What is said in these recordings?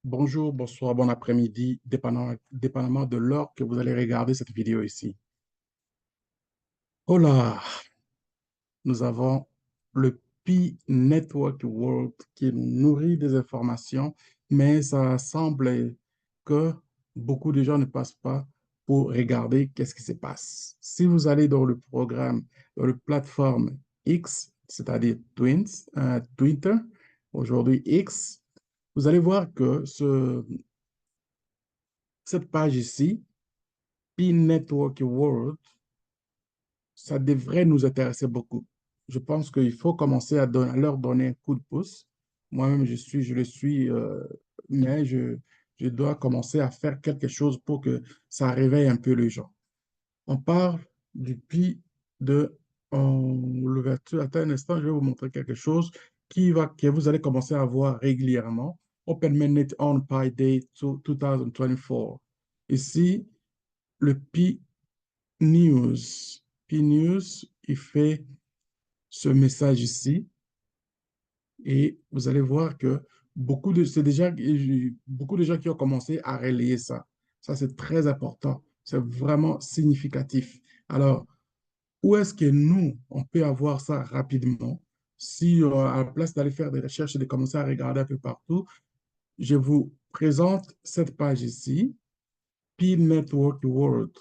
Bonjour, bonsoir, bon après-midi, dépendamment de l'heure que vous allez regarder cette vidéo ici. Oh là, nous avons le Pi Network World qui nous nourrit des informations, mais ça semble que beaucoup de gens ne passent pas pour regarder qu'est-ce qui se passe. Si vous allez dans le programme, dans la plateforme X, c'est-à-dire Twitter, aujourd'hui X, vous allez voir que cette page ici, P-Network World, ça devrait nous intéresser beaucoup. Je pense qu'il faut commencer à leur donner un coup de pouce. Moi-même, je le suis, mais je dois commencer à faire quelque chose pour que ça réveille un peu les gens. On parle du Pi de l'ouverture. Attends un instant, je vais vous montrer quelque chose que vous allez commencer à voir régulièrement. Open Mainnet on Pi Day 2024. Ici, le Pi News. Pi News, il fait ce message ici et vous allez voir que beaucoup de gens qui ont commencé à relayer ça. Ça, c'est très important. C'est vraiment significatif. Alors, où est-ce que nous, on peut avoir ça rapidement? Si, à la place d'aller faire des recherches et de commencer à regarder un peu partout, je vous présente cette page ici, P-Network World.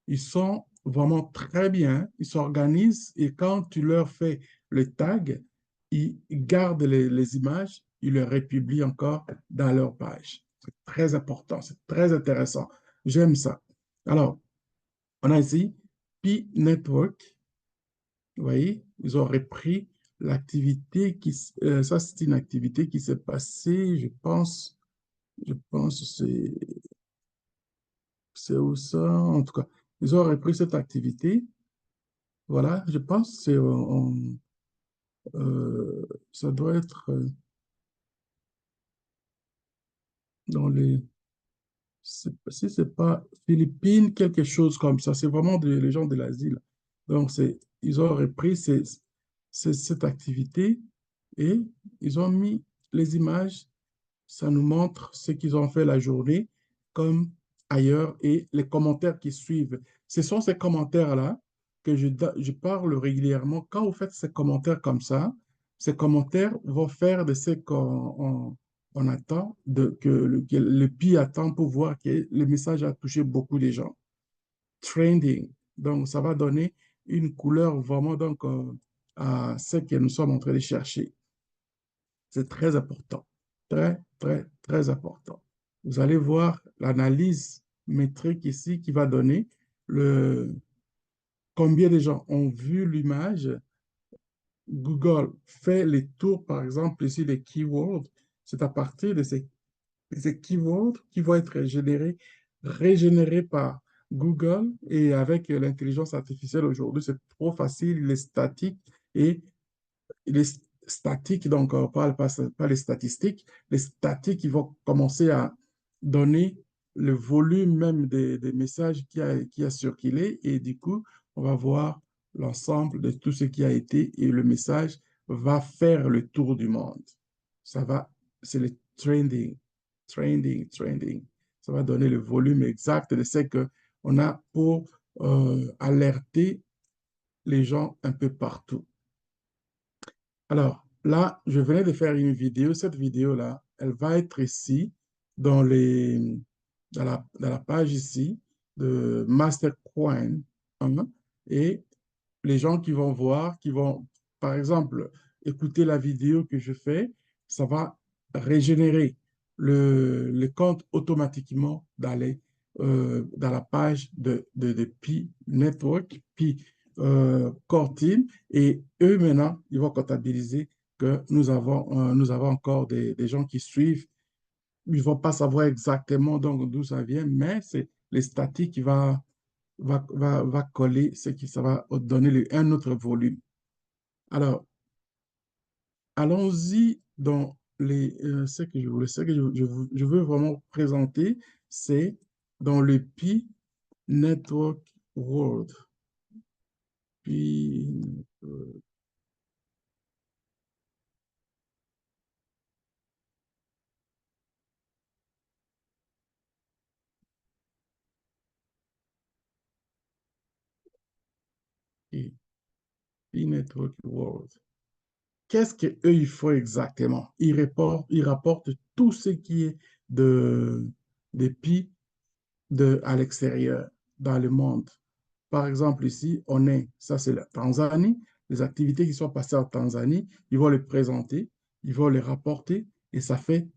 Ils sont vraiment très bien, ils s'organisent et quand tu leur fais le tag, ils gardent les images, ils les republient encore dans leur page. C'est très important, c'est très intéressant. J'aime ça. Alors, on a ici P-Network. Vous voyez, ils ont repris l'activité ça c'est une activité qui s'est passée, je pense, c'est où ça? En tout cas, ils ont repris cette activité. Voilà, je pense que ça doit être dans si c'est pas Philippines, quelque chose comme ça. C'est vraiment les gens de l'asile. Donc, ils ont repris cette activité et ils ont mis les images. Ça nous montre ce qu'ils ont fait la journée comme ailleurs et les commentaires qui suivent. Ce sont ces commentaires-là que je parle régulièrement. Quand vous faites ces commentaires comme ça, ces commentaires vont faire de ce qu'on attend, que le PI attend pour voir que le message a touché beaucoup de gens. Trending. Donc, ça va donner une couleur vraiment donc, à ce que nous sommes en train de chercher. C'est très important. Très, très, très important. Vous allez voir l'analyse métrique ici qui va donner combien de gens ont vu l'image. Google fait les tours, par exemple, ici, les keywords. C'est à partir de ces keywords qui vont être régénérés par Google et avec l'intelligence artificielle aujourd'hui, c'est trop facile, il est statique et les statiques, donc on parle pas les statistiques, les statiques qui vont commencer à donner le volume même des messages qui a circulé et du coup, on va voir l'ensemble de tout ce qui a été et le message va faire le tour du monde. Ça va, c'est le trending. Ça va donner le volume exact de ce qu'on a pour alerter les gens un peu partout. Alors, là, je venais de faire une vidéo. Cette vidéo-là, elle va être ici dans dans la page ici de Mastercoin, hein. Et les gens qui vont voir, qui vont, par exemple, écouter la vidéo que je fais, ça va régénérer le compte automatiquement dans la page de Pi Network, Pi Core Team. Et eux, maintenant, ils vont comptabiliser que nous avons encore des gens qui suivent. Ils ne vont pas savoir exactement donc d'où ça vient, mais c'est les statistiques qui va coller, ça va donner un autre volume. Alors, allons-y dans ce que je voulais, ce que je veux vraiment présenter, c'est dans le Pi Network World. Puis, et Network World. Qu'est-ce qu'eux, ils font exactement? Ils rapportent tout ce qui est de pi à l'extérieur, dans le monde. Par exemple, ici, ça c'est la Tanzanie, les activités qui sont passées en Tanzanie, ils vont les présenter, ils vont les rapporter et ça fait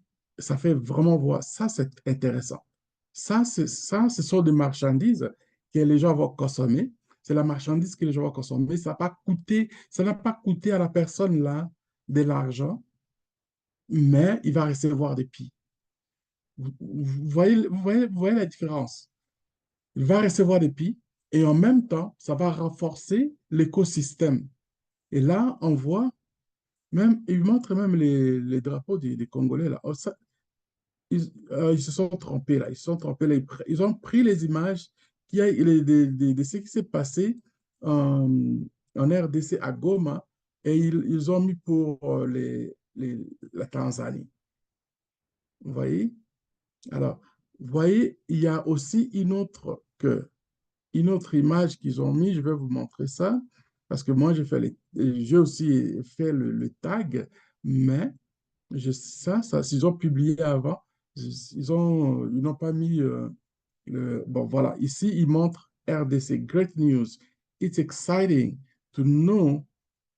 vraiment voir. Ça, c'est intéressant. Ça, ce sont des marchandises que les gens vont consommer. C'est la marchandise que les gens vont consommer. Ça n'a pas coûté à la personne là de l'argent, mais il va recevoir des prix. Vous voyez la différence? Il va recevoir des prix et en même temps, ça va renforcer l'écosystème. Et là, on voit même, il montre même les drapeaux des Congolais là. Oh, ça, ils se sont trompés là. Ils se sont trompés là. Ils ont pris les images de ce qui s'est passé en, en RDC à Goma et ils ont mis pour la Tanzanie. Vous voyez? Alors, vous voyez, il y a aussi une autre image qu'ils ont mis. Je vais vous montrer ça parce que moi, j'ai aussi fait le tag, mais s'ils ont publié avant, ils n'ont pas mis bon, voilà. Ici, ils montrent RDC. Great news. It's exciting to know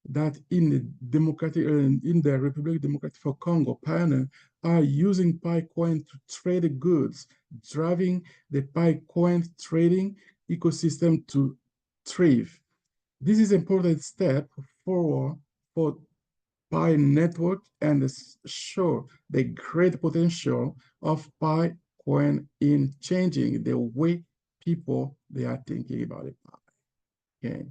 that in the Republic Democratic of Congo, pioneers are using PiCoin to trade goods, driving the PiCoin trading ecosystem to thrive. This is an important step forward for Pi network and show the great potential of PiCoin in changing the way people they are thinking about it. Okay.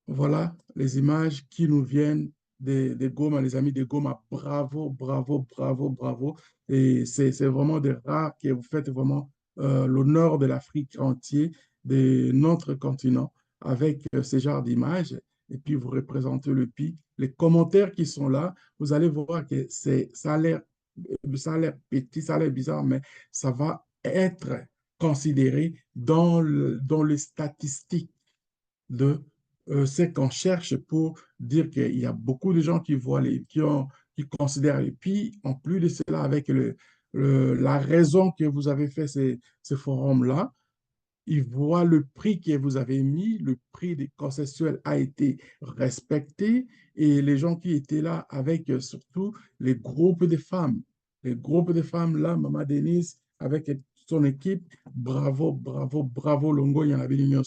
Voilà les images qui nous viennent de Goma, les amis de Goma. Bravo, bravo, bravo, bravo. Et c'est vraiment de rare que vous faites vraiment l'honneur de l'Afrique entière, de notre continent, avec ce genre d'images. Et puis, vous représentez le pays. Les commentaires qui sont là, vous allez voir que ça a l'air petit, ça a l'air bizarre, mais ça va être considéré dans les statistiques de ce qu'on cherche pour dire qu'il y a beaucoup de gens qui voient qui considèrent. Et puis, en plus de cela, avec la raison que vous avez fait ces forums-là, ils voient le prix que vous avez mis, le prix des consensuels a été respecté et les gens qui étaient là avec surtout les groupes de femmes. Les groupes de femmes là, Maman Denise avec son équipe, bravo, bravo, bravo, Longo, il y en avait l'union.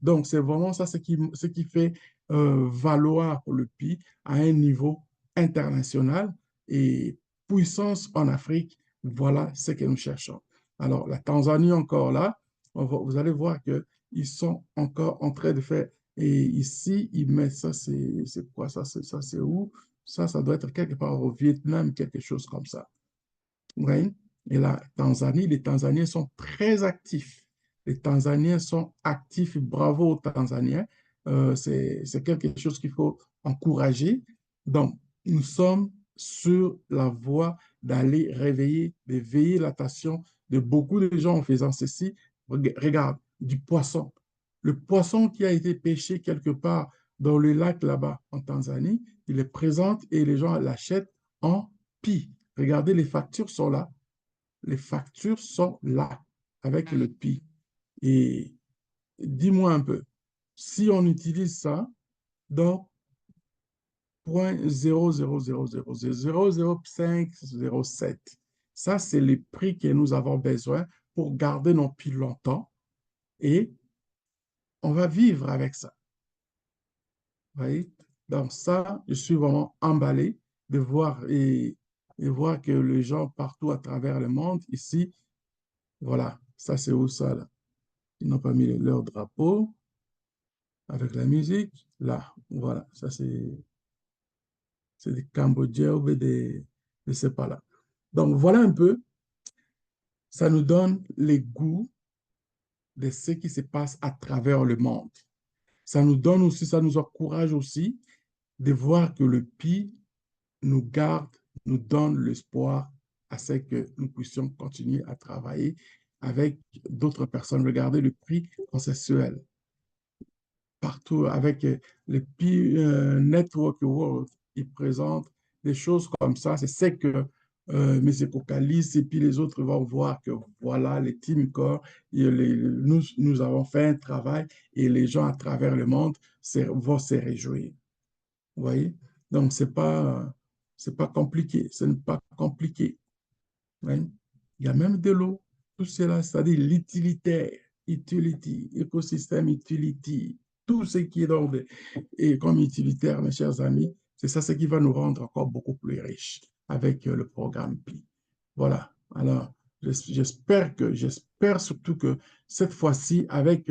Donc, c'est vraiment ça ce qui fait valoir le pays à un niveau international et puissance en Afrique. Voilà ce que nous cherchons. Alors, la Tanzanie encore là, vous allez voir qu'ils sont encore en train de faire. Et ici, ils mettent ça, c'est quoi ça? Ça, c'est où? Ça doit être quelque part au Vietnam, quelque chose comme ça. Oui. Et la Tanzanie, les Tanzaniens sont très actifs. Les Tanzaniens sont actifs. Bravo aux Tanzaniens. C'est quelque chose qu'il faut encourager. Donc, nous sommes sur la voie d'aller d'éveiller l'attention de beaucoup de gens en faisant ceci. Regarde, du poisson. Le poisson qui a été pêché quelque part dans le lac là-bas en Tanzanie, il est présent et les gens l'achètent en pis. Regardez, les factures sont là. Les factures sont là avec le pi. Et dis-moi un peu, si on utilise ça dans 0.000000507, ça, c'est les prix que nous avons besoin pour garder nos pi longtemps et on va vivre avec ça. Vous voyez? Donc ça, je suis vraiment emballé de voir et voir que les gens partout à travers le monde, ici, voilà, ça c'est où ça là? Ils n'ont pas mis leur drapeau avec la musique. Là, voilà, ça c'est des Cambodgiens ou des, je ne sais pas là. Donc voilà un peu, ça nous donne les goûts de ce qui se passe à travers le monde. Ça nous donne aussi, ça nous encourage aussi de voir que le pays nous garde, nous donne l'espoir à ce que nous puissions continuer à travailler avec d'autres personnes. Regardez le prix consensuel. partout avec le Pi Network World. Ils présentent des choses comme ça. C'est ce que M. Kokalis et puis les autres vont voir que voilà, les Team Core, nous avons fait un travail et les gens à travers le monde vont se réjouir. Vous voyez? Donc, c'est pas compliqué. Ce n'est pas compliqué. Hein. Il y a même de l'eau. Tout cela, c'est-à-dire l'utilitaire, utility, écosystème utility, tout ce qui est donc et comme utilitaire, mes chers amis, c'est ça ce qui va nous rendre encore beaucoup plus riches avec le programme PI. Voilà. Alors, j'espère surtout que cette fois-ci, avec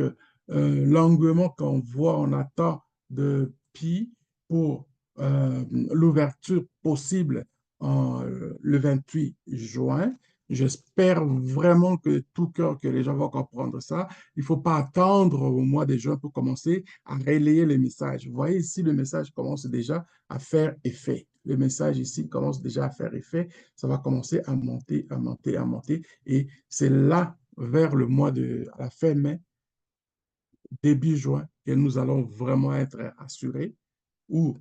l'engouement qu'on voit, on attend de PI pour l'ouverture possible le 28 juin. J'espère vraiment que tout cœur que les gens vont comprendre ça. Il ne faut pas attendre au mois de juin pour commencer à relayer les messages. Vous voyez ici, le message commence déjà à faire effet. Le message ici commence déjà à faire effet. Ça va commencer à monter, à monter, à monter. Et c'est là, vers le mois à la fin mai, début juin, que nous allons vraiment être assurés, où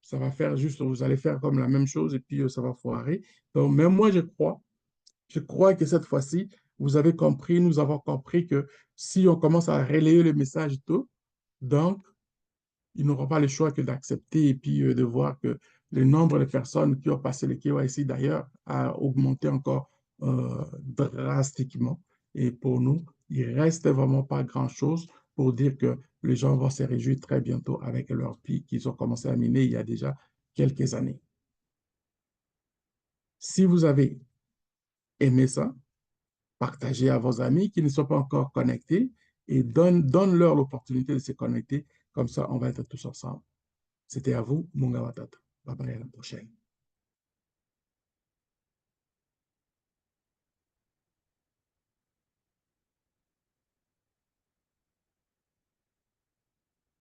ça va faire juste, vous allez faire comme la même chose et puis ça va foirer. Donc, même moi, je crois que cette fois-ci, vous avez compris, nous avons compris que si on commence à relayer le message tôt, donc, ils n'auront pas le choix que d'accepter et puis de voir que le nombre de personnes qui ont passé le KYC d'ailleurs a augmenté encore drastiquement. Et pour nous, il ne reste vraiment pas grand-chose pour dire que les gens vont se réjouir très bientôt avec leur PI qu'ils ont commencé à miner il y a déjà quelques années. Si vous avez aimé ça, partagez à vos amis qui ne sont pas encore connectés et donne-leur l'opportunité de se connecter. Comme ça, on va être tous ensemble. C'était à vous, Munga Matata. Bye bye, à la prochaine.